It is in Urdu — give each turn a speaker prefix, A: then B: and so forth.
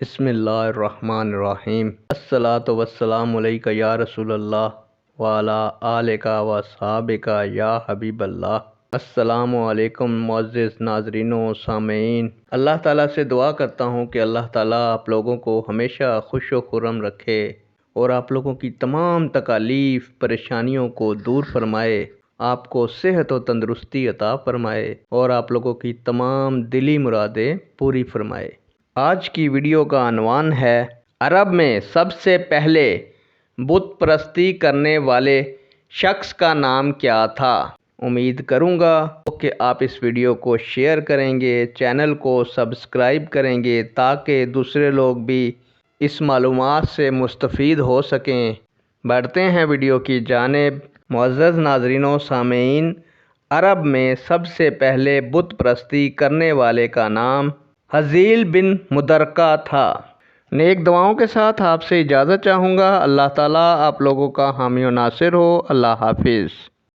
A: بسم اللہ الرحمن الرحیم۔ الصلاۃ والسلام علیک یا رسول اللہ وعلی آلک و اصحابک یا حبیب اللہ۔ السلام علیکم معزز ناظرین و سامعین۔ اللہ تعالیٰ سے دعا کرتا ہوں کہ اللہ تعالیٰ آپ لوگوں کو ہمیشہ خوش و خرم رکھے اور آپ لوگوں کی تمام تکالیف پریشانیوں کو دور فرمائے، آپ کو صحت و تندرستی عطا فرمائے اور آپ لوگوں کی تمام دلی مرادیں پوری فرمائے۔ آج کی ویڈیو کا عنوان ہے عرب میں سب سے پہلے بت پرستی کرنے والے شخص کا نام کیا تھا۔ امید کروں گا کہ آپ اس ویڈیو کو شیئر کریں گے، چینل کو سبسکرائب کریں گے تاکہ دوسرے لوگ بھی اس معلومات سے مستفید ہو سکیں۔ بڑھتے ہیں ویڈیو کی جانب۔ معزز ناظرین و سامعین، عرب میں سب سے پہلے بت پرستی کرنے والے کا نام ہزیل بن مدرکہ تھا۔ نیک دعاؤں کے ساتھ آپ سے اجازت چاہوں گا۔ اللہ تعالیٰ آپ لوگوں کا حامی و ناصر ہو۔ اللہ حافظ۔